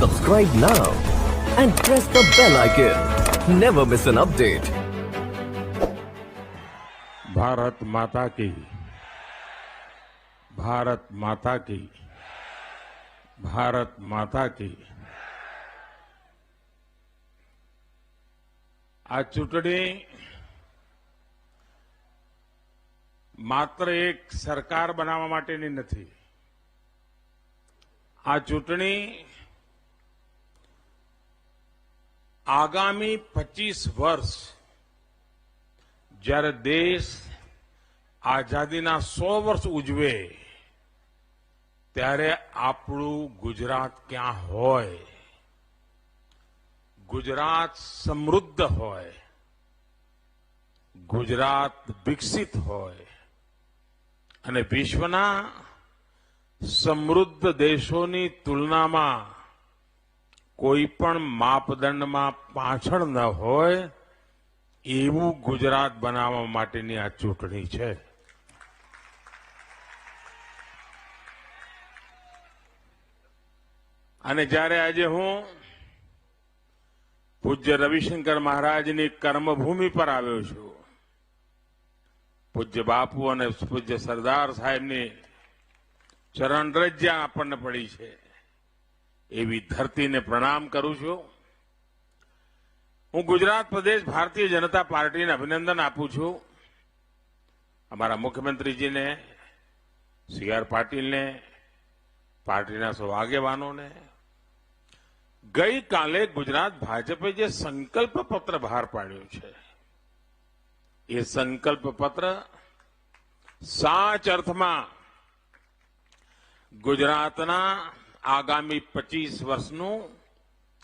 Subscribe now and press the bell icon. Never miss an update. Bharat माता की, भारत माता की, भारत माता की। આ ચૂંટણી માત્ર એક સરકાર બનાવવા માટેની નથી। આ ચૂંટણી આગામી 25 વર્ષ જ્યારે દેશ આઝાદીના 100 વર્ષ ઉજવે ત્યારે આપણું ગુજરાત ક્યાં હોય, ગુજરાત સમૃદ્ધ હોય, ગુજરાત વિકસિત હોય અને વિશ્વના સમૃદ્ધ દેશોની તુલનામાં કોઈ પણ માપદંડમાં પાછળ ન હોય એવું ગુજરાત બનાવવા માટેની આ ચૂંટણી છે। અને જ્યારે આજે હું પૂજ્ય રવિશંકર મહારાજની કર્મભૂમિ પર આવ્યો છું, પૂજ્ય બાપુ અને પૂજ્ય સરદાર સાહેબની ચરણરજ્જા આપણને પડી છે એવી ધરતીને પ્રણામ કરું છું। હું ગુજરાત પ્રદેશ ભારતીય જનતા પાર્ટીને અભિનંદન આપું છું। અમારા મુખ્યમંત્રીજીને, સી.આર. પાટીલને, પાર્ટીના સૌ આગેવાનોને। ગઈકાલે ગુજરાત ભાજપે જે સંકલ્પ પત્ર બહાર પાડ્યું છે એ સંકલ્પ પત્ર સાચ અર્થમાં ગુજરાતના આગામી 25 વર્ષનું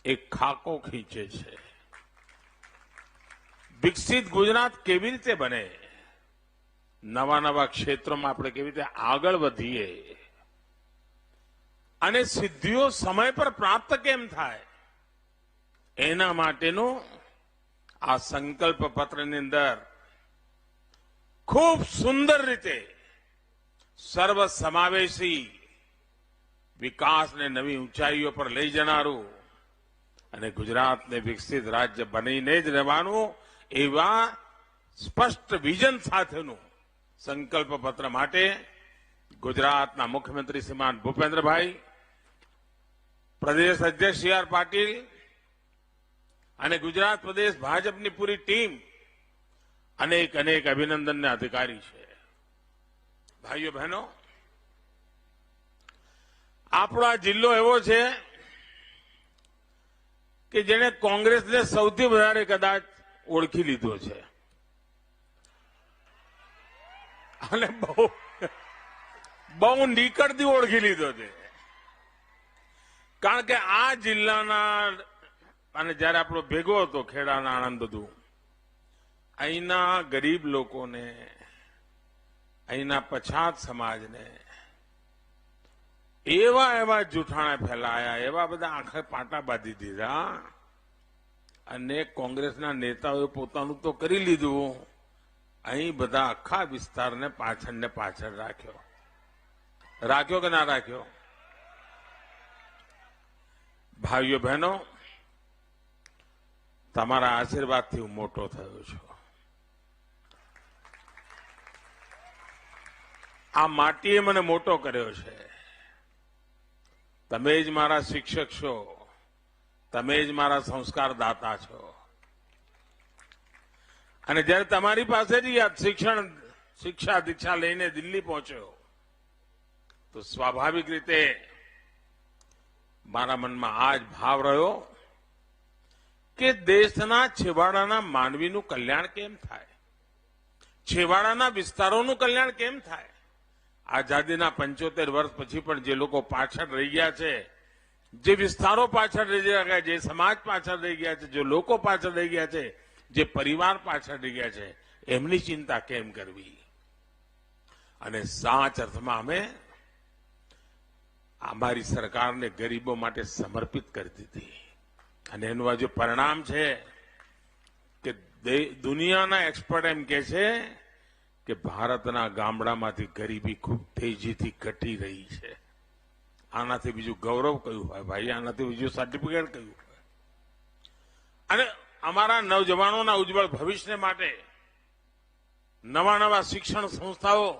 એક ખાકો ખીંચે છે। વિકસિત ગુજરાત કેવી રીતે બને, નવા નવા ક્ષેત્રોમાં આપણે કેવી રીતે આગળ વધીએ અને સિદ્ધિઓ સમય પર પ્રાપ્ત કેમ થાય એના માટેનું આ સંકલ્પ પત્રની અંદર ખૂબ સુંદર રીતે સર્વસમાવેશી વિકાસને નવી ઊંચાઈઓ પર લઈ જનારું અને ગુજરાતને વિકસિત રાજ્ય બનીને જ રહેવાનું એવા સ્પષ્ટ વિઝન સાથેનું સંકલ્પ પત્ર માટે ગુજરાતના મુખ્યમંત્રી શ્રીમાન ભૂપેન્દ્રભાઈ, પ્રદેશ અધ્યક્ષ સી.આર. પાટીલ અને ગુજરાત પ્રદેશ ભાજપની પૂરી ટીમ અનેક અનેક અભિનંદનના અધિકારી છે। ભાઈઓ બહેનો, આપણો આ જિલ્લો એવો છે કે જેણે કોંગ્રેસને સૌથી વધારે કદાચ ઓળખી લીધો છે અને બહુ નીકળથી ઓળખી લીધો છે। કારણ કે આ જિલ્લાના અને જયારે આપણો ભેગો હતો ખેડાના આણંદ બધું, અહીંના ગરીબ લોકોને, અહીંના પછાત સમાજને એવા જૂઠાણા ફેલાયા, એવા બધા આંખે પાટા બાંધી દીધા અને કોંગ્રેસના નેતાઓએ પોતાનું તો કરી લીધું, અહીં બધા આખા વિસ્તારને પાછળ રાખ્યો કે ના રાખ્યો? ભાઈઓ બહેનો, તમારા આશીર્વાદથી હું મોટો થયો છું। આ માટીએ મને મોટો કર્યો છે। તમે જ મારા શિક્ષક છો, તમે જ મારા સંસ્કાર દાતા છો અને જ્યારે તમારી પાસેથી આ શિક્ષા દીક્ષા લઈને દિલ્હી પહોંચ્યો તો સ્વાભાવિક રીતે મારા મનમાં આ જ ભાવ રહ્યો કે દેશના છેવાડાના માનવીનું કલ્યાણ કેમ થાય, છેવાડાના વિસ્તારોનું કલ્યાણ કેમ થાય। આઝાદીના 75 વર્ષ પછી પણ જે લોકો પાછળ રહી ગયા છે, જે વિસ્તારો પાછળ રહી ગયા, જે સમાજ પાછળ રહી ગયા છે, જે લોકો પાછળ રહી ગયા છે, જે પરિવાર પાછળ રહી ગયા છે, એમની ચિંતા કેમ કરવી। અને સાચ અર્થમાં અમે અમારી સરકારને ગરીબો માટે સમર્પિત કરી દીધી અને એનું આજે પરિણામ છે કે દુનિયાના એક્સપર્ટ એમ કહે છે કે ભારતના ગામડામાંથી ગરીબી ખૂબ તેજીથી ઘટી રહી છે આનાથી બીજું ગૌરવ કયું હોય ભાઈ, આનાથી બીજું સર્ટિફિકેટ કયું હોય? અને અમારા નવજવાનોના ઉજ્જવળ ભવિષ્ય માટે નવા નવા શિક્ષણ સંસ્થાઓ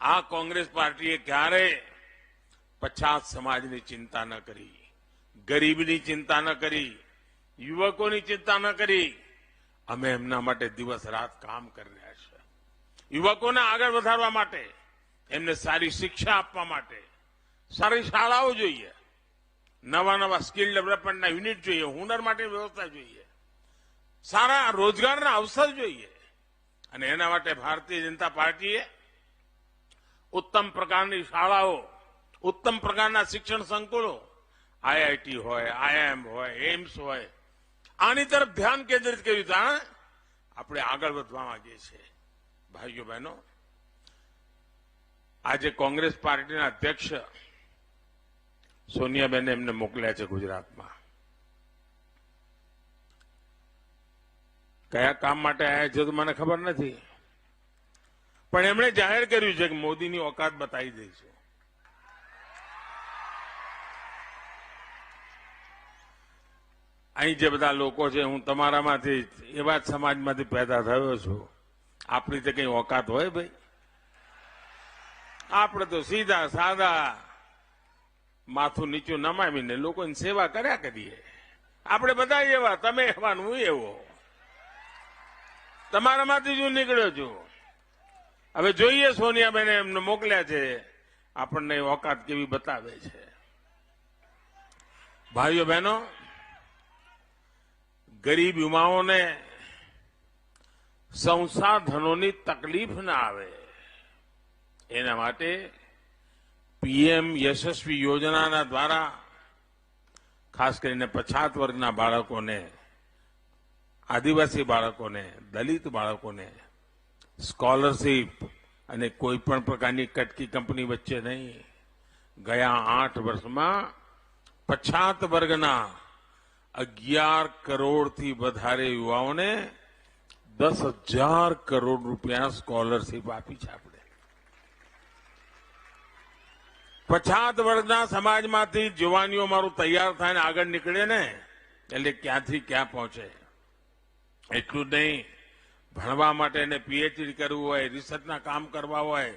આ કોંગ્રેસ પાર્ટીએ ક્યારેય પછાત સમાજની ચિંતા ન કરી, ગરીબની ચિંતા ન કરી, યુવકોની ચિંતા ન કરી. અમે એમના માટે દિવસ રાત કામ કરી રહ્યા છે. યુવકોને આગળ વધારવા માટે, એમને સારી શિક્ષા આપવા માટે સારી શાળાઓ જોઈએ, નવા નવા સ્કિલ ડેવલપમેન્ટના યુનિટ જોઈએ, હુનર માટે વ્યવસ્થા જોઈએ, સારા રોજગારના અવસર જોઈએ. અને એના માટે ભારતીય જનતા પાર્ટીએ ઉત્તમ પ્રકારની શાળાઓ, ઉત્તમ પ્રકારના શિક્ષણ સંકુલો, આઈઆઈટી હોય, આઈઆઈએમ હોય, એમ્સ હોય, આની તરફ ધ્યાન કેન્દ્રિત કર્યું હતું. આપણે આગળ વધવા માંગીએ છીએ. ભાઈઓ બહેનો, આજે કોંગ્રેસ પાર્ટીના અધ્યક્ષ સોનિયાબેને એમને મોકલ્યા છે ગુજરાતમાં. કયા કામ માટે આવ્યા છે તો મને ખબર નથી, પણ એમણે જાહેર કર્યું છે કે મોદીની ઓકાત બતાવી દઈશું. અહીં જે બધા લોકો છે, હું તમારામાંથી એવા જ સમાજમાંથી પેદા થયો છું. આપણી તો કઈ ઓકાત હોય ભાઈ? આપણે તો સીધા સાદા માથું નીચું નમાવીને લોકોની સેવા કર્યા કરીએ. આપણે બધા એવા, તમે એવા, હું એવો. તમારામાંથી જ હું નીકળ્યો છું. હવે જોઈએ સોનિયાબેને એમને મોકલ્યા છે, આપણને ઓકાત કેવી બતાવે છે. ભાઈઓ બહેનો, ગરીબ યુવાઓને સંસાધનોની તકલીફ ના આવે એના માટે પીએમ યશસ્વી યોજનાના દ્વારા ખાસ કરીને પછાત વર્ગના બાળકોને, આદિવાસી બાળકોને, દલિત બાળકોને સ્કોલરશીપ અને કોઈ પણ પ્રકારની કટકી કંપની વચ્ચે નહીં, ગયા 8 વર્ષમાં પછાત વર્ગના 11 કરોડથી વધારે યુવાઓને 10,000 કરોડ રૂપિયા સ્કોલરશીપ આપી છે. આપણે પછાત વર્ગના સમાજમાંથી જવાનીઓ મારું તૈયાર થાય ને આગળ નીકળે ને, એટલે ક્યાંથી ક્યાં પહોંચે. એટલું જ નહીં, ભણવા માટે એને પીએચડી કરવું હોય, રિસર્ચના કામ કરવા હોય,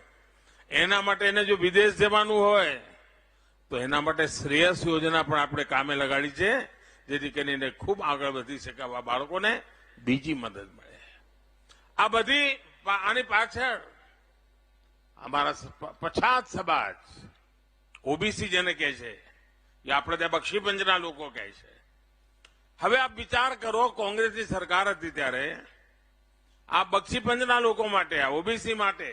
એના માટે એને જો વિદેશ જવાનું હોય તો એના માટે શ્રેયસ યોજના પણ આપણે કામે લગાડી છે, જેથી કરીને ખૂબ આગળ વધી શકે આવા બાળકોને બીજી મદદ મળે. આ બધી આની પાછળ અમારા પછાત સમાજ, ઓબીસી જેને કહે છે, એ આપણે ત્યાં બક્ષીપંચના લોકો કહે છે. હવે આપ વિચાર કરો, કોંગ્રેસની સરકાર હતી ત્યારે આ બક્ષીપંચના લોકો માટે, આ ઓબીસી માટે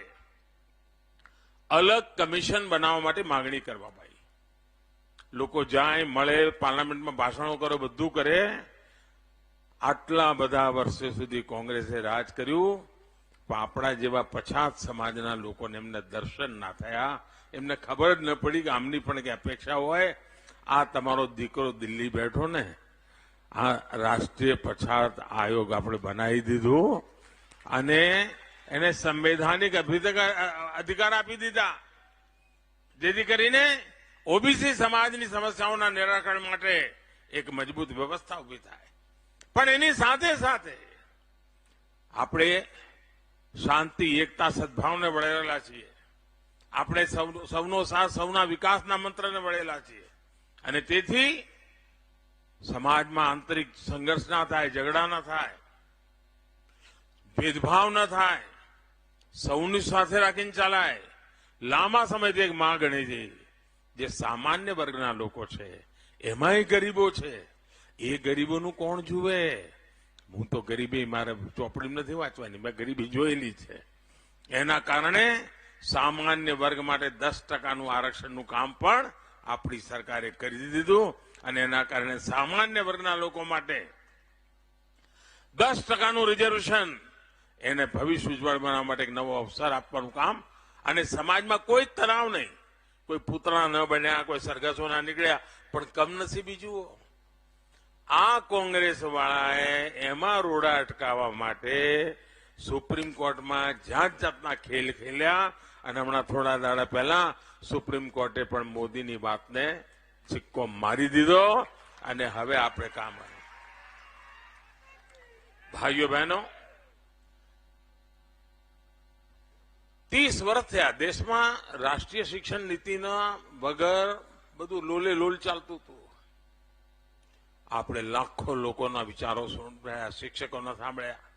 અલગ કમિશન બનાવવા માટે માંગણી કરવા ભાઈ. લોકો જાય, મળે, પાર્લામેન્ટમાં ભાષણો કરે, બધું કરે. આટલા બધા વર્ષો સુધી કોંગ્રેસે રાજ કર્યું, પણ આપણા જેવા પછાત સમાજના લોકોને એમને દર્શન ના થયા, એમને ખબર જ ન પડી કે આમની પણ કઈ અપેક્ષા હોય. આ તમારો દીકરો દિલ્હી બેઠો ને, આ રાષ્ટ્રીય પછાત આયોગ આપણે બનાવી દીધું અને એને સંવૈધાનિક અધિકાર આપી દીધા, જેથી કરીને ઓબીસી સમાજની સમસ્યાઓના નિરાકરણ માટે એક મજબૂત વ્યવસ્થા ઉભી થાય. પણ એની સાથે સાથે આપણે શાંતિ, એકતા, સદભાવને વળેલા છીએ. આપણે સૌનો સાથ, સૌના વિકાસના મંત્રને વળેલા છીએ. અને તેથી સમાજમાં આંતરિક સંઘર્ષ ના થાય, ઝઘડા ના થાય, ભેદભાવ ન થાય, સૌની સાથે રાખીને ચાલાય. લાંબા સમયથી એક માં ગણી છે, જે સામાન્ય વર્ગના લોકો છે, એમાંય ગરીબો છે, એ ગરીબોનું કોણ જુએ? હું તો ગરીબી મારે ચોપડી નથી વાંચવાની, મેં ગરીબી જોયેલી છે. એના કારણે સામાન્ય વર્ગ માટે 10% આરક્ષણનું કામ પણ આપણી સરકારે કરી દીધું અને એના કારણે સામાન્ય વર્ગના લોકો માટે 10% રિઝર્વેશન, એને ભવિષ્ય ઉજ્જવળ બનાવવા માટે એક નવો અવસર આપવાનું કામ. અને સમાજમાં કોઈ તણાવ નહીં, કોઈ પૂતળા ન બન્યા, કોઈ સરઘસો ના નીકળ્યા. પણ કમનસીબી જુઓ, આ કોંગ્રેસ વાળાએ એમાં રોડા અટકાવવા માટે સુપ્રીમ કોર્ટમાં જાત જાતના ખેલ ખેલ્યા અને હમણાં થોડા દાડા પહેલા સુપ્રીમ કોર્ટે પણ મોદીની વાતને સિક્કો મારી દીધો અને હવે આપણે કામ આવ્યું. ભાઈઓ બહેનો, 30 વર્ષ થયા દેશમાં રાષ્ટ્રીય શિક્ષણ નીતિના વગર બધું લોલે લોલ ચાલતું હતું. આપણે લાખો લોકોના વિચારો સાંભળ્યા, શિક્ષકોના સાંભળ્યા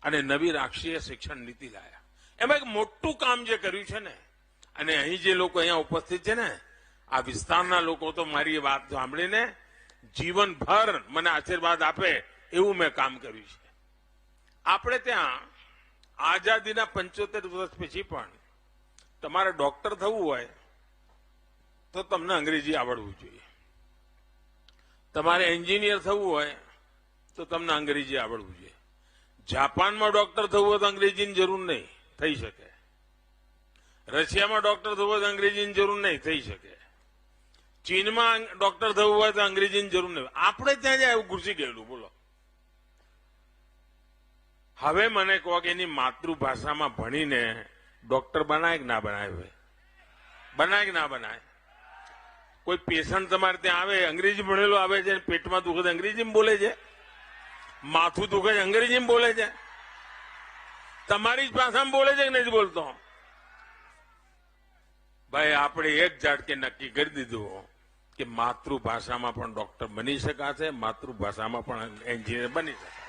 અને નવી રાષ્ટ્રીય શિક્ષણ નીતિ લાયા. એમાં એક મોટું કામ જે કર્યું છે ને, અને અહીં જે લોકો અહીંયા ઉપસ્થિત છે ને, આ વિસ્તારના લોકો તો મારી વાત સાંભળીને જીવનભર મને આશીર્વાદ આપે એવું મેં કામ કર્યું છે. આપણે ત્યાં આઝાદીના 75 વર્ષ પછી પણ તમારે ડોક્ટર થવું હોય તો તમને અંગ્રેજી આવડવું જોઈએ. તમારે એન્જિનિયર થવું હોય તો તમને અંગ્રેજી આવડવું જોઈએ. જાપાનમાં ડોક્ટર થવું હોય તો અંગ્રેજીની જરૂર નહીં, થઈ શકે. રશિયામાં ડોક્ટર થવું હોય તો અંગ્રેજીની જરૂર નહીં, થઈ શકે. ચીનમાં ડોક્ટર થવું હોય તો અંગ્રેજીની જરૂર નહીં. આપણે ત્યાં જ એવું ઘૂસી ગયેલું. બોલો, હવે મને કહો કે એની માતૃભાષામાં ભણીને ડોક્ટર બનાય કે ના બનાય? બનાય કે ના બનાય? કોઈ પેશન્ટ તમારે ત્યાં આવે, અંગ્રેજી ભણેલો આવે છે, પેટમાં દુખે છે અંગ્રેજીમાં બોલે છે, માથું દુખે છે અંગ્રેજીમાં બોલે છે, તમારી જ ભાષામાં બોલે છે કે નથી બોલતો? ભાઈ, આપણે એક ઝાટકે નક્કી કરી દીધું કે માતૃભાષામાં પણ ડોક્ટર બની શકાશે, માતૃભાષામાં પણ એન્જિનિયર બની શકાય.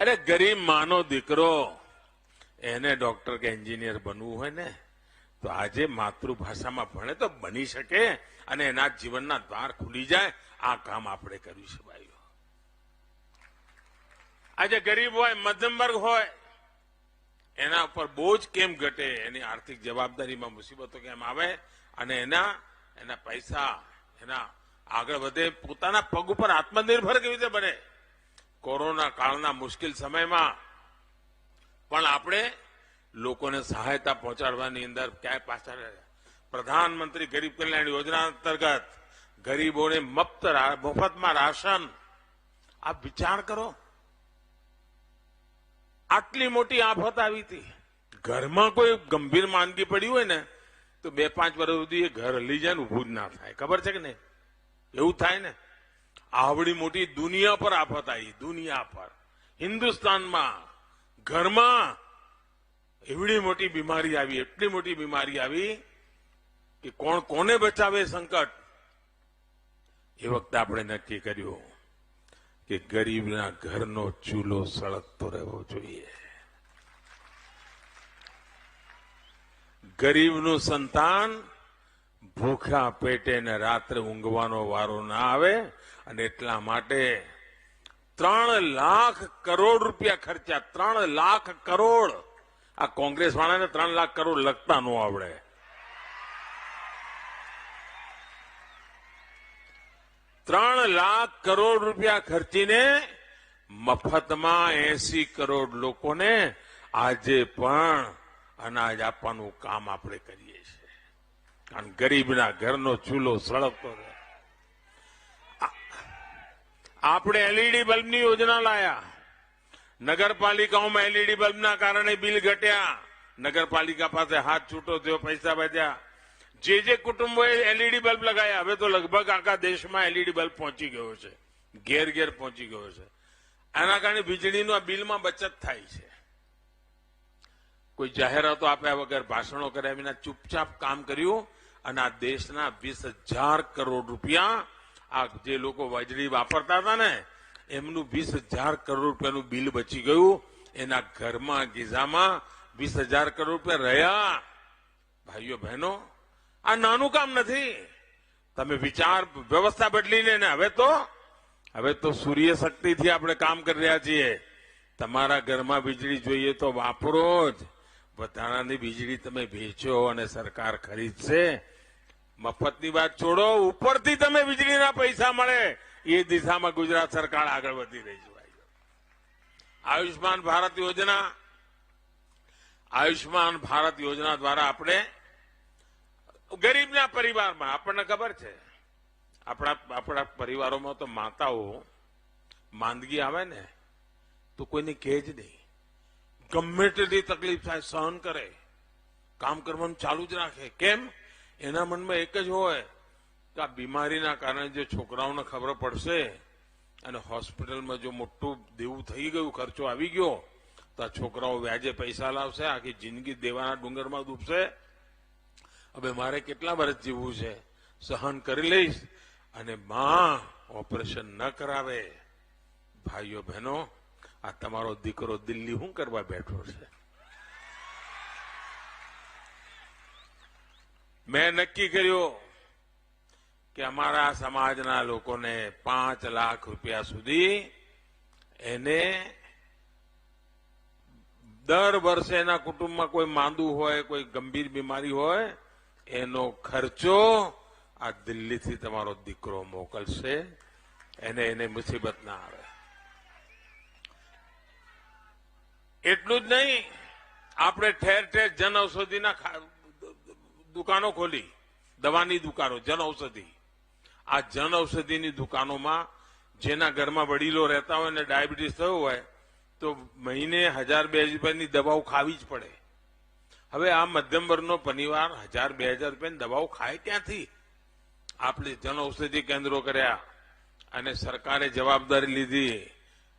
અરે, ગરીબ માનો દીકરો એને ડોક્ટર કે એન્જિનિયર બનવું હોય ને તો આજે માતૃભાષામાં ભણે તો બની શકે અને એના જીવનના દ્વાર ખુલી જાય. આ કામ આપણે કર્યું છે ભાઈઓ. આજે ગરીબ હોય, મધ્યમ વર્ગ હોય, એના ઉપર બોજ કેમ ઘટે, એની આર્થિક જવાબદારીમાં મુસીબતો કેમ આવે અને એના પૈસા એના આગળ વધે, પોતાના પગ ઉપર આત્મનિર્ભર કેવી રીતે બને. કોરોના કાળના મુશ્કેલ સમયમાં પણ આપણે લોકોને સહાયતા પહોંચાડવાની અંદર ક્યાંય પાછા રહ્યા. પ્રધાનમંત્રી ગરીબ કલ્યાણ યોજના અંતર્ગત ગરીબોને મફતમાં રાશન. આપ વિચાર કરો, આટલી મોટી આફત આવી હતી. ઘરમાં કોઈ ગંભીર માંદગી પડી હોય ને તો 2-5 વર્ષ સુધી એ ઘર હલી જાય ને ઊભું જ ના થાય. ખબર છે કે નહીં? એવું થાય ને. આવડી મોટી દુનિયા પર આફત આવી, દુનિયા પર, હિન્દુસ્તાનમાં ઘરમાં એવડી મોટી બીમારી આવી, એટલી મોટી બીમારી આવી કે કોણ કોને બચાવે સંકટ. એ વખતે આપણે નક્કી કર્યું કે ગરીબના ઘરનો ચૂલો સળગતો રહેવો જોઈએ. ગરીબનું સંતાન ભૂખ્યા પેટે ને રાત્રે ઊંઘવાનો વારો ના આવે અને એટલા માટે 3 લાખ કરોડ રૂપિયા ખર્ચ્યા. 3 લાખ કરોડ. આ કોંગ્રેસ વાળાને 3 લાખ કરોડ લખતા ન આવડે. 3 લાખ કરોડ રૂપિયા ખર્ચીને મફતમાં 80 કરોડ લોકોને આજે પણ અનાજ આપવાનું કામ આપણે કરીએ છીએ. કારણ ગરીબના ઘરનો ચૂલો સળગતો રહે. આપણે એલઈડી બલ્બની યોજના લાયા. નગરપાલિકાઓમાં એલઈડી બલ્બના કારણે બિલ ઘટ્યા. નગરપાલિકા પાસે હાથ છૂટો થયો, પૈસા બચ્યા. જે કુટુંબોએ એલઈડી બલ્બ લગાયા, હવે તો લગભગ આખા દેશમાં એલઈડી બલ્બ પહોંચી ગયો છે, ઘેર ઘેર પહોંચી ગયો છે. આના કારણે વીજળીનું આ બિલમાં બચત થાય છે. કોઈ જાહેરાતો આપ્યા વગર, ભાષણો કર્યા વિના ચૂપચાપ કામ કર્યું અને આ દેશના 20,000 કરોડ રૂપિયા, આ જે લોકો વીજળી વાપરતા હતા ને એમનું 20,000 કરોડ રૂપિયાનું બિલ બચી ગયું. એના ઘરમાં ગીઝામાં 20,000 કરોડ રૂપિયા રહ્યા. ભાઈઓ બહેનો, આ નાનું કામ નથી. તમે વિચાર વ્યવસ્થા બદલીને ને હવે તો સૂર્ય શક્તિથી આપણે કામ કરી રહ્યા છીએ. તમારા ઘરમાં વીજળી જોઈએ તો વાપરો જ. વધારાની વીજળી તમે વેચો અને સરકાર ખરીદશે. મફતની વાત છોડો, ઉપરથી તમે વીજળીના પૈસા મળે એ દિશામાં ગુજરાત સરકાર આગળ વધી રહી છે. આયુષ્માન ભારત યોજના દ્વારા આપણે ગરીબના પરિવારમાં, આપણને ખબર છે આપણા પરિવારોમાં તો માતાઓ માંદગી આવે ને તો કોઈને કહે જ નહીં. ગમે તેટલી તકલીફ થાય સહન કરે, કામ કરવાનું ચાલુ જ રાખે. કેમ? એના મનમાં એક જ હોય કે આ બીમારીના કારણે જે છોકરાઓને ખબર પડશે અને હોસ્પિટલમાં જો મોટું દેવું થઈ ગયું, ખર્ચો આવી ગયો, તો આ છોકરાઓ વ્યાજે પૈસા લાવશે, આખી જિંદગી દેવાના ડુંગરમાં ડૂબશે. હવે મારે કેટલા વર્ષ જીવવું છે, સહન કરી લઈશ. અને માં ઓપરેશન ન કરાવે. ભાઈઓ બહેનો, આ તમારો દીકરો દિલ્હી શું કરવા બેઠો છે? મેં નક્કી કર્યું કે અમારા સમાજના લોકોને 5 લાખ રૂપિયા સુધી એને દર વર્ષે એના કુટુંબમાં કોઈ માંદું હોય, કોઈ ગંભીર બીમારી હોય, એનો ખર્ચો આ દિલ્હીથી તમારો દીકરો મોકલશે. એને મુસીબત ના આવે. એટલું જ નહીં, આપણે ઠેર ઠેર જન ઔષધિના દુકાનો ખોલી, દવાની દુકાનો, જન ઔષધિ. આ જન ઔષધિની દુકાનોમાં જેના ઘરમાં વડીલો રહેતા હોય અને ડાયાબિટીસ થયો હોય તો મહિને 1000-2000 રૂપિયાની દવાઓ ખાવી જ પડે. હવે આ મધ્યમ વર્ગનો પરિવાર 1000-2000 રૂપિયાની દવાઓ ખાય ક્યાંથી? આપણે જન ઔષધિ કેન્દ્રો કર્યા અને સરકારે જવાબદારી લીધી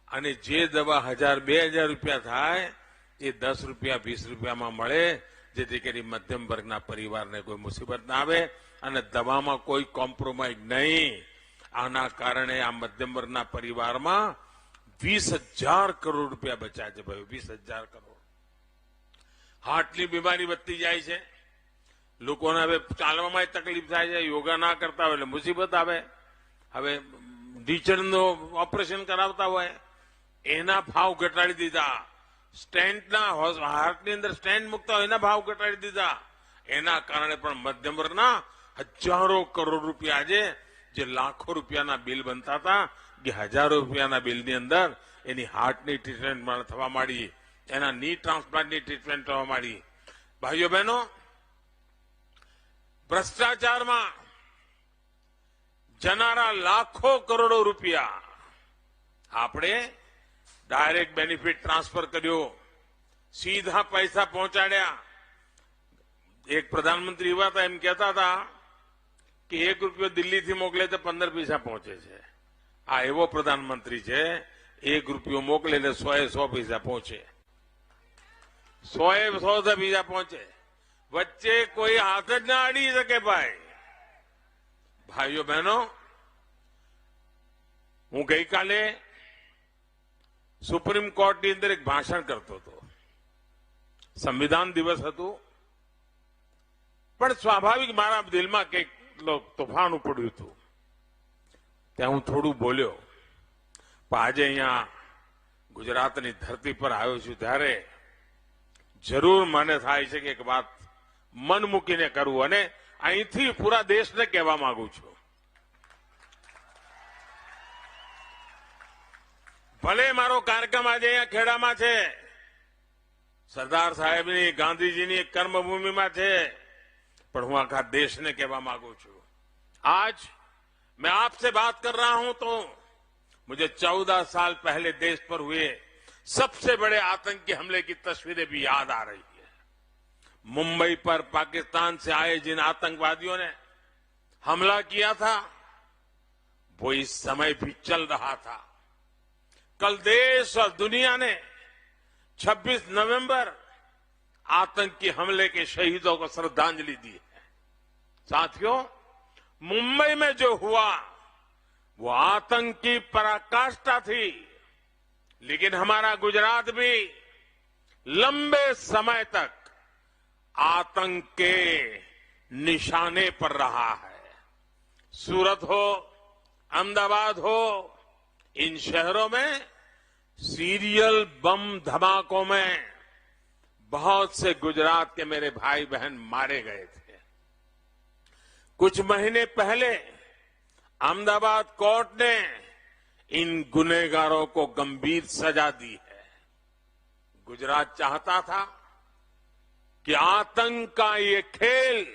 અને જે દવા 1000-2000 રૂપિયા થાય એ 10 રૂપિયા 20 રૂપિયામાં મળે, જેથી કરી મધ્યમ વર્ગના પરિવારને કોઈ મુસીબત ના આવે અને દવામાં કોઈ કોમ્પ્રોમાઇઝ નહીં. આના કારણે આ મધ્યમ વર્ગના પરિવારમાં 20,000 કરોડ રૂપિયા બચ્યા છે. ભાઈ, 20,000 કરોડ. હાર્ટની બીમારી વધતી જાય છે, લોકોને હવે ચાલવામાં તકલીફ થાય છે, યોગા ના કરતા હોય એટલે મુસીબત આવે. હવે ઢીચણનું ઓપરેશન કરાવતા હોય એના ભાવ ઘટાડી દીધા, સ્ટેન્ટના હાર્ટની અંદર સ્ટેન્ટ મૂકતા હોય એના ભાવ ઘટાડી દીધા. એના કારણે પણ મધ્યમ વર્ગના હજારો કરોડ રૂપિયા આજે જે લાખો રૂપિયાના બિલ બનતા હતા કે હજારો રૂપિયાના બિલની અંદર એની હાર્ટની ટ્રીટમેન્ટ થવા માંડી, એના ની ટ્રાન્સપ્લાન્ટની ટ્રીટમેન્ટ થવા માંડી. ભાઈઓ બહેનો, ભ્રષ્ટાચારમાં જનારા લાખો કરોડો રૂપિયા આપણે ડાયરેક્ટ બેનિફિટ ટ્રાન્સફર કર્યો, સીધા પૈસા પહોંચાડ્યા. એક પ્રધાનમંત્રી એવા હતા, એમ કહેતા હતા કે 1 રૂપિયો દિલ્હીથી મોકલે તો 15 પૈસા પહોંચે છે. આ એવો પ્રધાનમંત્રી છે, 1 રૂપિયો મોકલે એટલે 100 પૈસા પહોંચે, 100 પૈસા પહોંચે. વચ્ચે કોઈ હાથ જ ના અડી શકે. ભાઈઓ બહેનો, હું ગઈકાલે સુપ્રીમ કોર્ટની અંદર એક ભાષણ કરતો હતો. સંવિધાન દિવસ હતું, પણ સ્વાભાવિક મારા દિલમાં કંઈક તોફાન ઉપડ્યું હતું. ત્યાં હું થોડું બોલ્યો. પણ આજે અહીંયા ગુજરાતની ધરતી પર આવ્યો છું ત્યારે જરૂર મને થાય છે કે એક વાત મન મૂકીને કરવું અને અહીંથી પૂરા દેશને કહેવા માંગુ છું. ભલે મારો કાર્યક્રમ આજે અહીંયા ખેડામાં છે, સરદાર સાહેબની, ગાંધીજીની કર્મભૂમિમાં છે, पर હું आखा देश ने कहवा मांगू છું. आज मैं आपसे बात कर रहा हूं तो मुझे 14 साल पहले देश पर हुए सबसे बड़े आतंकी हमले की तस्वीरें भी याद आ रही है. मुंबई पर पाकिस्तान से आए जिन आतंकवादियों ने हमला किया था वो इस समय भी चल रहा था. कल देश और दुनिया ने 26 नवंबर आतंकी हमले के शहीदों को श्रद्धांजलि दी है. साथियों, मुंबई में जो हुआ वो आतंकी पराकाष्ठा थी, लेकिन हमारा गुजरात भी लंबे समय तक आतंक के निशाने पर रहा है. सूरत हो, अहमदाबाद हो, इन शहरों में सीरियल बम धमाकों में बहुत से गुजरात के मेरे भाई बहन मारे गए थे. कुछ महीने पहले अहमदाबाद कोर्ट ने इन गुनहगारों को गंभीर सजा दी है. गुजरात चाहता था कि आतंक का ये खेल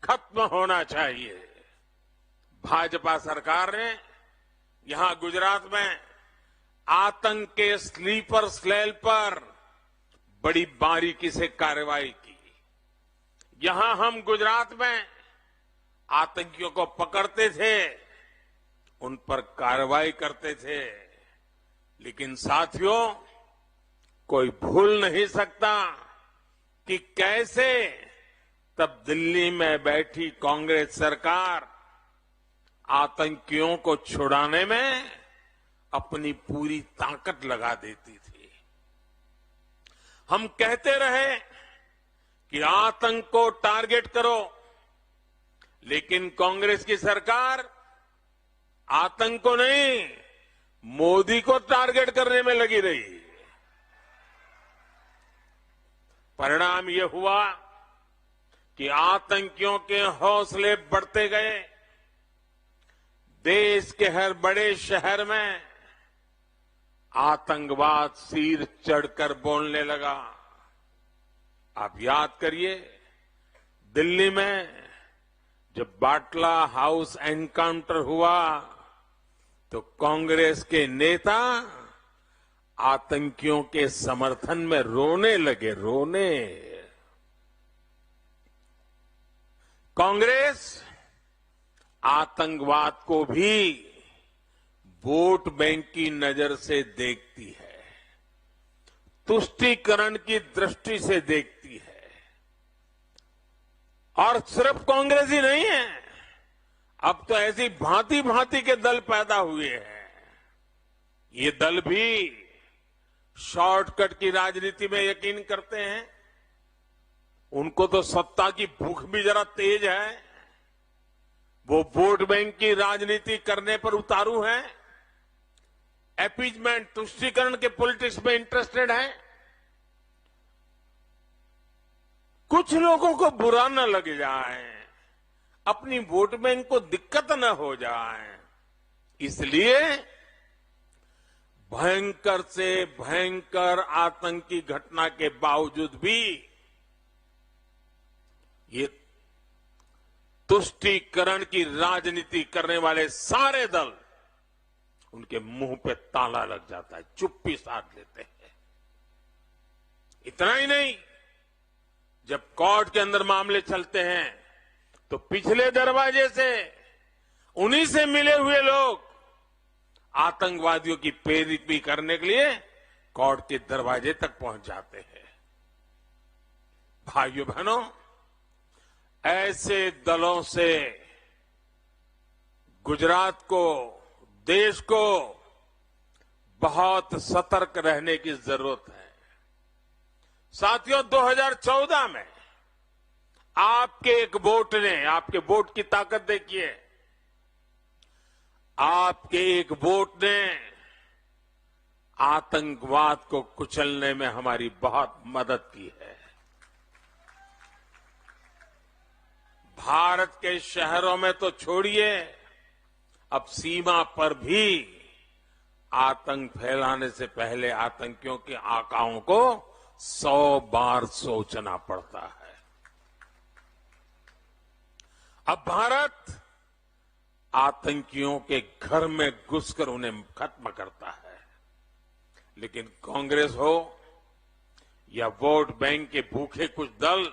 खत्म होना चाहिए. भाजपा सरकार ने यहां गुजरात में आतंक के स्लीपर सेल पर बड़ी बारीकी से कार्रवाई की। यहां हम गुजरात में आतंकियों को पकड़ते थे, उन पर कार्रवाई करते थे, लेकिन साथियों, कोई भूल नहीं सकता कि कैसे तब दिल्ली में बैठी कांग्रेस सरकार आतंकियों को छुड़ाने में अपनी पूरी ताकत लगा देती थी। हम कहते रहे कि आतंक को टारगेट करो, लेकिन कांग्रेस की सरकार आतंक को नहीं, मोदी को टारगेट करने में लगी रही। परिणाम यह हुआ कि आतंकियों के हौसले बढ़ते गए। देश के हर बड़े शहर में आतंकवाद सिर चढ़कर बोलने लगा। आप याद करिए, दिल्ली में जब बाटला हाउस एनकाउंटर हुआ तो कांग्रेस के नेता आतंकियों के समर्थन में रोने लगे, रोने। कांग्रेस आतंकवाद को भी वोट बैंक की नजर से देखती है, तुष्टीकरण की दृष्टि से देखती है। और सिर्फ कांग्रेस ही नहीं है, अब तो ऐसी भांति भांति के दल पैदा हुए हैं। ये दल भी शॉर्टकट की राजनीति में यकीन करते हैं। उनको तो सत्ता की भूख भी जरा तेज है। वो वोट बैंक की राजनीति करने पर उतारू हैं, अपीजमेंट, तुष्टीकरण के पॉलिटिक्स में इंटरेस्टेड है। कुछ लोगों को बुरा न लग जाए, अपनी वोट बैंक को दिक्कत न हो जाए, इसलिए भयंकर से भयंकर आतंकी घटना के बावजूद भी ये तुष्टीकरण की राजनीति करने वाले सारे दल, उनके मुंह पे ताला लग जाता है, चुप्पी साध लेते हैं। इतना ही नहीं, जब कोर्ट के अंदर मामले चलते हैं तो पिछले दरवाजे से उन्हीं से मिले हुए लोग आतंकवादियों की पैरवी करने के लिए कोर्ट के दरवाजे तक पहुंच जाते हैं। भाइयों बहनों, ऐसे दलों से गुजरात को, देश को बहुत सतर्क रहने की जरूरत है। साथियों, 2014 में आपके एक वोट ने, आपके वोट की ताकत देखिए, आपके एक वोट ने आतंकवाद को कुचलने में हमारी बहुत मदद की है। भारत के शहरों में तो छोड़िए, अब सीमा पर भी आतंक फैलाने से पहले आतंकियों के आकाओं को 100 बार सोचना पड़ता है। अब भारत आतंकियों के घर में घुसकर उन्हें खत्म करता है, लेकिन कांग्रेस हो या वोट बैंक के भूखे कुछ दल,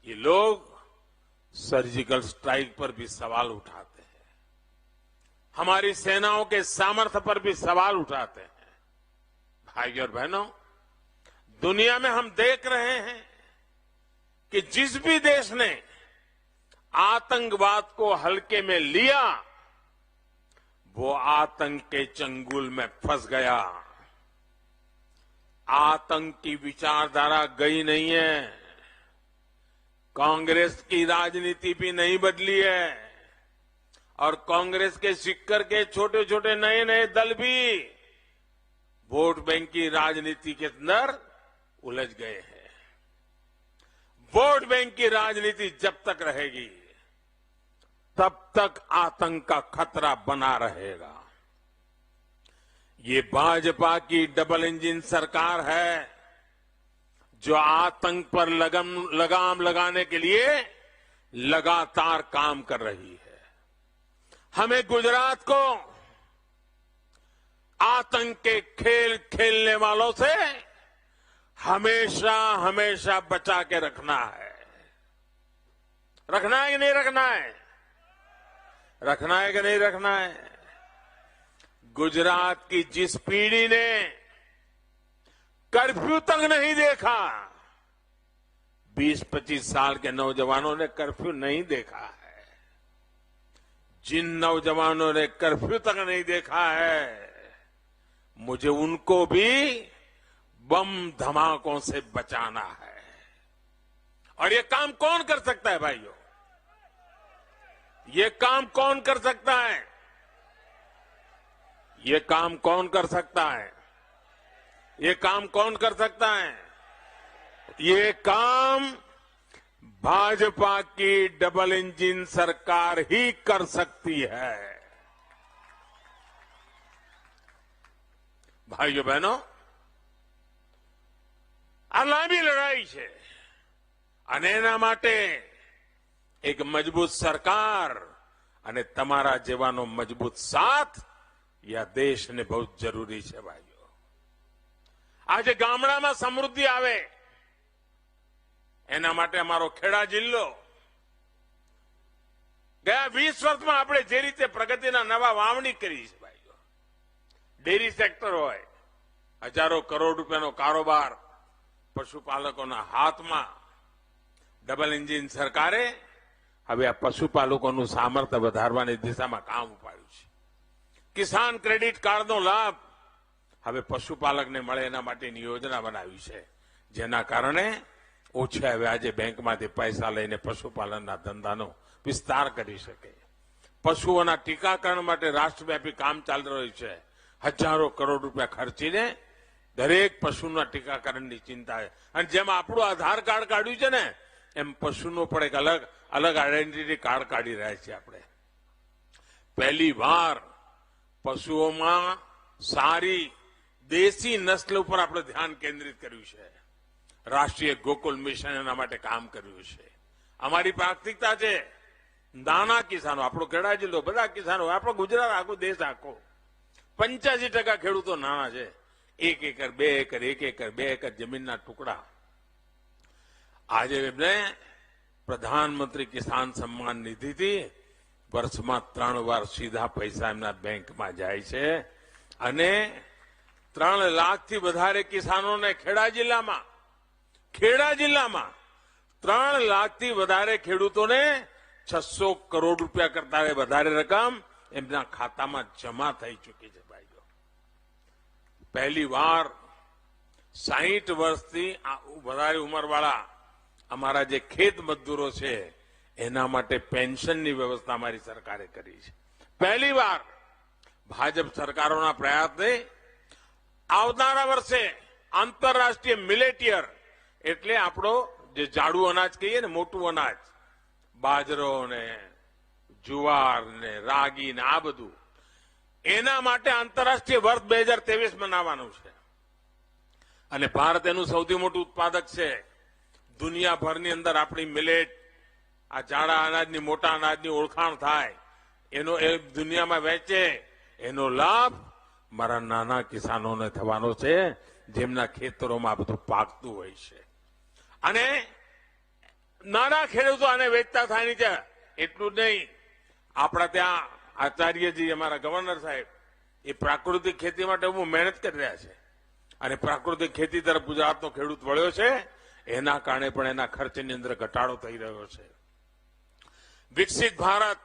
ये लोग सर्जिकल स्ट्राइक पर भी सवाल उठाते हैं, हमारी सेनाओं के सामर्थ्य पर भी सवाल उठाते हैं। भाइयों और बहनों, दुनिया में हम देख रहे हैं कि जिस भी देश ने आतंकवाद को हल्के में लिया, वो आतंक के चंगुल में फंस गया। आतंक की विचारधारा गई नहीं है, कांग्रेस की राजनीति भी नहीं बदली है, और कांग्रेस के सिक्कर के छोटे छोटे नए नए दल भी वोट बैंक की राजनीति के अंदर उलझ गए हैं। वोट बैंक की राजनीति जब तक रहेगी, तब तक आतंक का खतरा बना रहेगा। ये भाजपा की डबल इंजन सरकार है, जो आतंक पर लगाम लगाने के लिए लगातार काम कर रही है। हमें गुजरात को आतंक के खेल खेलने वालों से हमेशा हमेशा बचा के रखना है कि नहीं रखना है? रखना है कि नहीं रखना है? गुजरात की जिस पीढ़ी ने कर्फ्यू तक नहीं देखा, 20-25 साल के नौजवानों ने कर्फ्यू नहीं देखा है। जिन नौजवानों ने कर्फ्यू तक नहीं देखा है, मुझे उनको भी बम धमाकों से बचाना है। और ये काम कौन कर सकता है भाइयों? ये काम कौन कर सकता है? ये काम कौन कर सकता है? ये काम कौन कर सकता है? ये काम भाजपा की डबल इंजन सरकार ही कर सकती है। भाइयों बहनों, આ લાંબી લડાઈ છે અને એના માટે એક મજબૂત સરકાર અને તમારા જેવાનો મજબૂત સાથ આ દેશને બહુ જરૂરી છે ભાઈઓ। આજે ગામડામાં સમૃદ્ધિ આવે એના માટે અમારો ખેડા જિલ્લો ગયા 20 વર્ષમાં આપણે જે રીતે પ્રગતિના નવા વાવણી કરી છે ભાઈઓ, ડેરી સેક્ટર હોય, હજારો કરોડ રૂપિયાનો કારોબાર પશુપાલકોના હાથમાં, ડબલ એન્જિન સરકારે હવે આ પશુપાલકોનું સામર્થ્ય વધારવાની દિશામાં કામ ઉપાડ્યું છે। કિસાન ક્રેડિટ કાર્ડનો લાભ હવે પશુપાલકને મળે એના માટેની યોજના બનાવી છે, જેના કારણે ઓછા વ્યાજે બેંકમાંથી પૈસા લઈને પશુપાલનના ધંધાનો વિસ્તાર કરી શકે। પશુઓના ટીકાકરણ માટે રાષ્ટ્રવ્યાપી કામ ચાલી રહ્યું છે। હજારો કરોડ રૂપિયા ખર્ચીને દરેક પશુના ટીકાકરણની ચિંતા છે। અને જેમ આપણું આધાર કાર્ડ કાઢ્યું છે ને, એમ પશુનું પણ એક અલગ આઈડેન્ટિટી કાર્ડ કાઢી રહ્યા છીએ આપણે। પહેલી વાર પશુઓમાં સારી દેશી નસ્લ ઉપર આપણે ધ્યાન કેન્દ્રિત કર્યું છે। રાષ્ટ્રીય ગોકુલ મિશન એના માટે કામ કર્યું છે। અમારી પ્રાથમિકતા છે નાના કિસાનો, આપણો ખેડા જિલ્લો, બધા કિસાનો, આપણો ગુજરાત, આખો દેશ આખો 85% ખેડૂતો નાના છે। 1 એકર 2 એકર 1 એકર 2 એકર જમીનના ટુકડા। આજે એમને પ્રધાનમંત્રી કિસાન સન્માન નિધિથી વર્ષમાં 3 વાર સીધા પૈસા એમના બેંકમાં જાય છે અને 3 લાખથી વધારે કિસાનોને ખેડા જિલ્લામાં 3 લાખથી વધારે ખેડૂતોને 600 કરોડ રૂપિયા કરતા વધારે રકમ એમના ખાતામાં જમા થઈ ચૂકી છે ભાઈઓ। પહેલી વાર 60 વર્ષથી વધારે ઉંમરવાળા અમારા જે ખેત મજદૂરો છે એના માટે પેન્શનની વ્યવસ્થા અમારી સરકારે કરી છે। પહેલી વાર ભાજપ સરકારોના પ્રયાસથી આવનારા વર્ષે આંતરરાષ્ટ્રીય મિલેટ યર, એટલે આપણો જે જાડું અનાજ કહીએ ને, મોટું અનાજ, બાજરો ને જુવાર ને રાગી ને આ બધું, એના માટે આંતરરાષ્ટ્રીય વર્ષ 2023 મનાવવાનું છે। અને ભારત એનું સૌથી મોટું ઉત્પાદક છે। દુનિયાભરની અંદર આપણી મિલેટ, આ જાડા અનાજની, મોટા અનાજની ઓળખાણ થાય, એનો એ દુનિયામાં વેચે, એનો લાભ મારા નાના કિસાનોને થવાનો છે, જેમના ખેતરોમાં આ બધું પાકતું હોય છે। અને નાના ખેડૂતો આને વેચતા થાય છે। એટલું જ નહીં, આપણા ત્યાં આચાર્યજી, અમારા ગવર્નર સાહેબ, એ પ્રાકૃતિક ખેતી માટે બહુ મહેનત કરી રહ્યા છે અને પ્રાકૃતિક ખેતી તરફ ગુજરાતનો ખેડૂત વળ્યો છે। એના કારણે પણ એના ખર્ચની અંદર ઘટાડો થઈ રહ્યો છે। વિકસિત ભારત,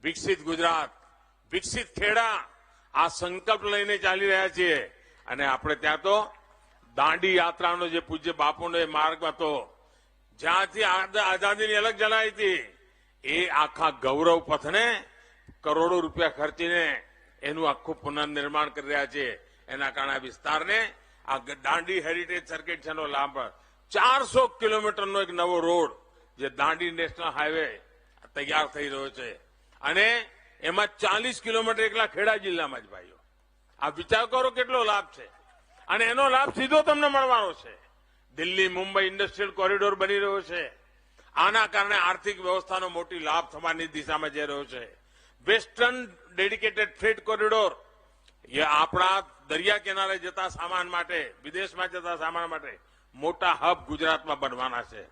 વિકસિત ગુજરાત, વિકસિત ખેડા, આ સંકલ્પ લઈને ચાલી રહ્યા છીએ। અને આપણે ત્યાં તો દાંડી યાત્રાનો જે પૂજ્ય બાપુનો એ માર્ગ હતો, જ્યાંથી આઝાદીની અલગ જલાઈ હતી, એ આખા ગૌરવ પથને કરોડો રૂપિયા ખર્ચીને એનું આખું પુનર્નિર્માણ કરી રહ્યા છે। એના કારણે આ વિસ્તારને આ દાંડી હેરિટેજ સર્કિટ છે એનો લાભ, 400 કિલોમીટરનો એક નવો રોડ, જે દાંડી નેશનલ હાઈવે તૈયાર થઈ રહ્યો છે, અને એમાં 40 કિલોમીટર એકલા ખેડા જિલ્લામાં જ ભાઈઓ। આ વિચાર કરો કેટલો લાભ છે, અને એનો લાભ સીધો તમને મળવાનો છે। દિલ્હી મુંબઈ ઇન્ડસ્ટ્રીયલ કોરિડોર બની રહ્યો છે, આના કારણે આર્થિક વ્યવસ્થાનો મોટી લાભ થવાની દિશામાં જઈ રહ્યો છે। વેસ્ટર્ન ડેડિકેટેડ ફ્રેટ કોરિડોર, એ આપણા દરિયા કિનારે જતા સામાન માટે, વિદેશમાં જતા સામાન માટે મોટા હબ ગુજરાતમાં બનવાના છે.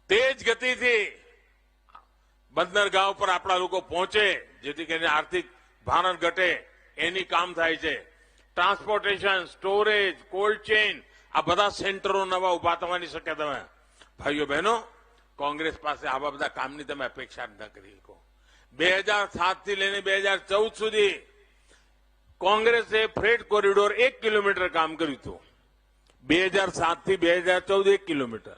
તેજ ગતિથી બંદરગાહ પર આપણા લોકો પહોંચે, જેથી કરીને આર્થિક ભારણ ઘટે, એની કામ થાય છે. ટ્રાન્સપોર્ટેશન, સ્ટોરેજ, કોલ્ડ ચેઇન, આ બધા સેન્ટરો નવા ઉભા થવાની શક્યતા. ભાઈઓ બહેનો, કોંગ્રેસ પાસે આવા બધા કામની તમે અપેક્ષા ન કરી શકો. 2007 થી લઈને 2014 સુધી કોંગ્રેસે ફ્રેટ કોરિડોર 1 કિલોમીટર કામ કર્યું હતું. 2007 થી 2014 1 કિલોમીટર.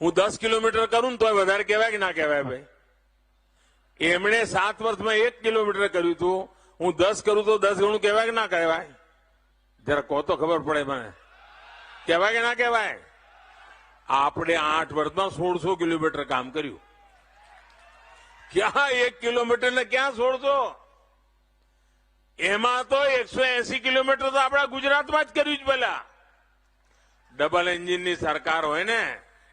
હું 10 કિલોમીટર કરું ને તો વધારે કહેવાય કે ના કહેવાય ભાઈ? એમણે 7 વર્ષમાં 1 કિલોમીટર કર્યું હતું, હું 10 કરું તો 10 ગણું કહેવાય કે ના કહેવાય? જરા કહો તો ખબર પડે મને. કહેવાય કે ના કહેવાય? આપણે 8 વર્ષમાં 1600 કિલોમીટર કામ કર્યું. ક્યાં 1 કિલોમીટર ને ક્યાં 1600? એમાં તો 180 કિલોમીટર તો આપણા ગુજરાતમાં જ કર્યું જ પેલા. ડબલ એન્જિનની સરકાર હોય ને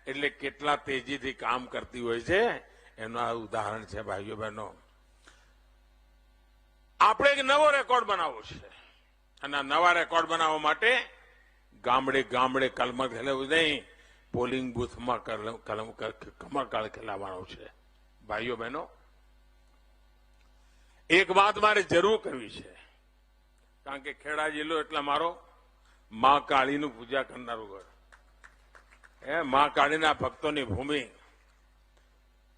એટલે કેટલા તેજીથી કામ કરતી હોય છે એનું આ ઉદાહરણ છે. ભાઈઓ બહેનો, આપણે એક નવો રેકોર્ડ બનાવવો છે અને આ નવા રેકોર્ડ બનાવવા માટે ગામડે ગામડે કલમ ખેલાવવું નહીં, પોલિંગ બુથમાં કમરકાળ ખેલાવવાનો છે. ભાઈઓ બહેનો, એક વાત મારે જરૂર કરવી છે, કારણ કે ખેડા જિલ્લો એટલે મારો મા કાળીનું પૂજા કરનારું ઘર, મા કાળીના ભક્તોની ભૂમિ.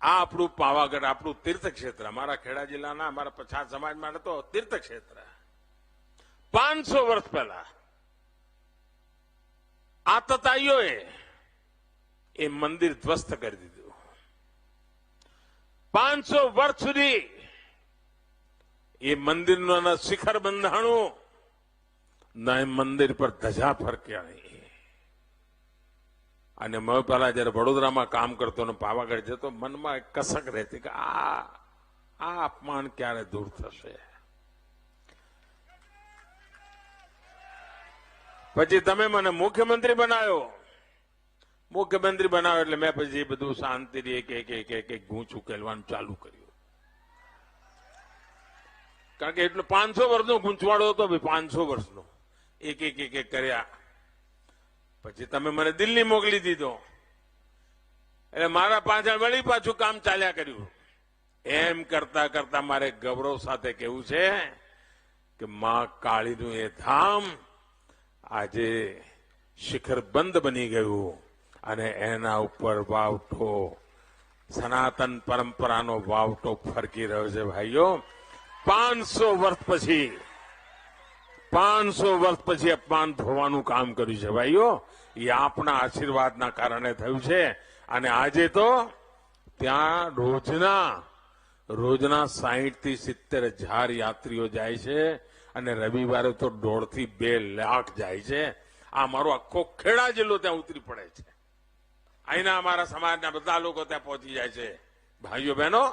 આ આપણું પાવાગઢ, આપણું તીર્થક્ષેત્ર, અમારા ખેડા જિલ્લાના, અમારા પછાત સમાજ માટે તો તીર્થક્ષેત્ર. 500 વર્ષ પહેલા આ તતાઈઓએ એ મંદિર ધ્વસ્ત કરી દીધું. 500 વર્ષ સુધી એ મંદિરનું શિખર બંધાણું, ના એ મંદિર પર ધજા ફરક્યા. અને મેં પહેલા જયારે વડોદરામાં કામ કરતો ને પાવાગઢ જતો, મનમાં એક કસક રહેતી કે આ અપમાન ક્યારે દૂર થશે. પછી તમે મને મુખ્યમંત્રી બનાવ્યો. મુખ્યમંત્રી બનાવ્યો એટલે મેં પછી બધું શાંતિથી એક ગૂંચ ઉકેલવાનું ચાલુ કર્યું. કારણ કે એટલો 500 વર્ષનો ગૂંચવાડો હતો, 500 વર્ષનો એક કર્યા. પછી તમે મને દિલ્હી મોકલી દીધો એટલે મારા પાછળ વળી પાછું કામ ચાલ્યા કર્યું. એમ કરતા કરતા મારે ગૌરવ સાથે કહેવું છે કે મા કાળીનું એ ધામ આજે શિખરબંધ બની ગયું અને એના ઉપર વાવટો, સનાતન પરંપરાનો વાવટો ફરકી રહ્યો છે. ભાઈઓ, 500 વર્ષ પછી અપમાન થવાનું કામ કર્યું છે. ભાઈઓ, એ આપના આશીર્વાદના કારણે થયું છે. અને આજે તો ત્યાં રોજના 60 થી 70 હજાર યાત્રીઓ જાય છે અને રવિવારે તો 1.5 થી 2 લાખ જાય છે. આ મારો આખો ખેડા જિલ્લો ત્યાં ઉતરી પડે છે. અહીંના અમારા સમાજના બધા લોકો ત્યાં પહોંચી જાય છે. ભાઈઓ બહેનો,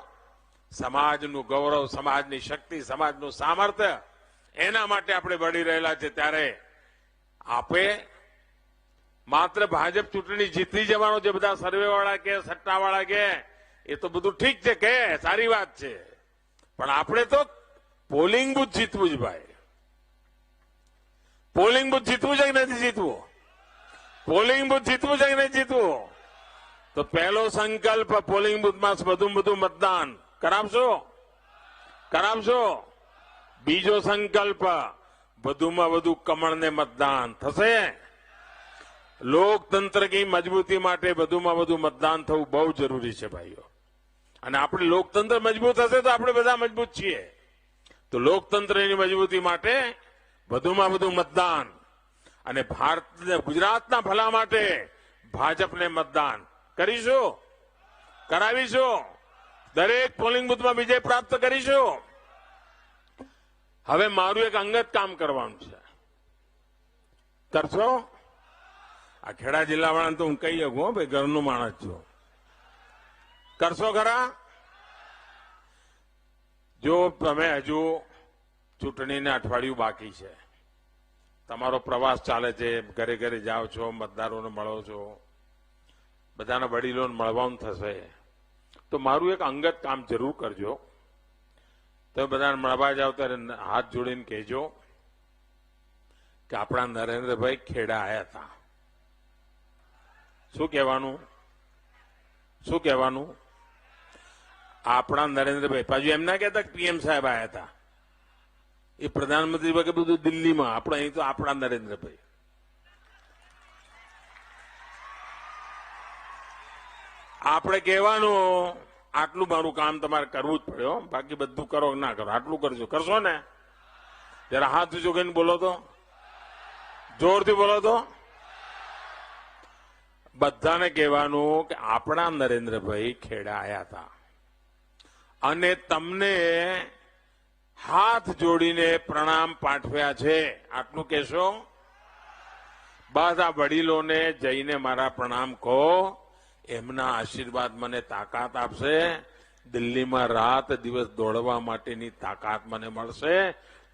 સમાજનું ગૌરવ, સમાજની શક્તિ, સમાજનું સામર્થ્ય, એના માટે આપણે વળી રહેલા છે. ત્યારે આપે માત્ર ભાજપ ચૂંટણી જીતી જવાનો જે બધા સર્વેવાળા કે સટ્ટાવાળા કે એ તો બધું ઠીક છે, કે સારી વાત છે, પણ આપણે તો પોલિંગ બુથ જીતવું જ ભાઈ. પોલિંગ બુથ જીતવું છે કે નથી જીતવું? પોલિંગ બુથ જીતવું છે કે નથી જીતવું? તો પહેલો સંકલ્પ, પોલિંગ બુથમાં બધું મતદાન કરાવશો. બીજો સંકલ્પ, વધુમાં વધુ કમળને મતદાન થશે. લોકતંત્ર की મજબૂતી માટે વધુમાં વધુ મતદાન થવું બહુ જરૂરી છે ભાઈઓ. અને આપણે લોકતંત્ર મજબૂત હશે તો આપણે બધા મજબૂત છીએ. તો લોકતંત્રની મજબૂતી માટે વધુમાં વધુ મતદાન અને ગુજરાતના ભલા માટે ભાજપને મતદાન કરીશું, કરાવીશું. દરેક પોલિંગ બુથમાં વિજય પ્રાપ્ત કરીશું. હવે મારું એક અંગત કામ કરવાનું છે. કરશો? આ ખેડા જિલ્લાવાળાને તો હું કહી શકું ભાઈ, ઘરનું માણસ છું. કરશો ખરા? જો તમે હજુ ચૂંટણીને અઠવાડિયું બાકી છે, તમારો પ્રવાસ ચાલે છે, ઘરે ઘરે જાઓ છો, મતદારોને મળો છો, બધાના વડીલોને મળવાનું થશે, તો મારું એક અંગત કામ જરૂર કરજો. તમે બધાને મળવા જાઓ ત્યારે હાથ જોડીને કહેજો કે આપણા નરેન્દ્રભાઈ ખેડા આવ્યા હતા. શું કહેવાનું? શું કહેવાનું? આપણા નરેન્દ્રભાઈ પાછું એમ ના કહેતા પીએમ સાહેબ આવ્યા હતા. એ પ્રધાનમંત્રી વગર બધું દિલ્હીમાં, આપણે અહીં તો આપણા નરેન્દ્રભાઈ. આપણે કહેવાનું આટલું મારું કામ તમારે કરવું જ પડ્યો, બાકી બધું કરો ના કરો, આટલું કરજો. કરશો ને? જરા હાથ ઊંચો કરીને બોલો તો, જોરથી બોલો તો. બધાને કહેવાનું કે આપણા નરેન્દ્રભાઈ ખેડા આવ્યા હતા અને તમને હાથ જોડીને પ્રણામ પાઠવ્યા છે. આટલું કહેશો? બધા વડીલોને જઈને મારા પ્રણામ કહો. એમના આશીર્વાદ મને તાકાત આપશે. દિલ્હીમાં રાત દિવસ દોડવા માટેની તાકાત મને મળશે.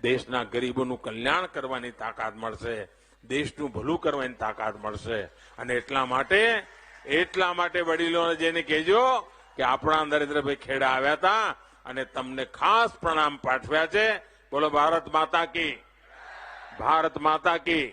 દેશના ગરીબોનું કલ્યાણ કરવાની તાકાત મળશે. દેશનું ભલું કરવાની તાકાત મળશે. અને એટલા માટે વડીલોને જઈને કહેજો કે આપણા નરેન્દ્રભાઈ ખેડા આવ્યા હતા અને તમને ખાસ પ્રણામ પાઠવ્યા છે. બોલો ભારત માતા કી, ભારત માતા કી.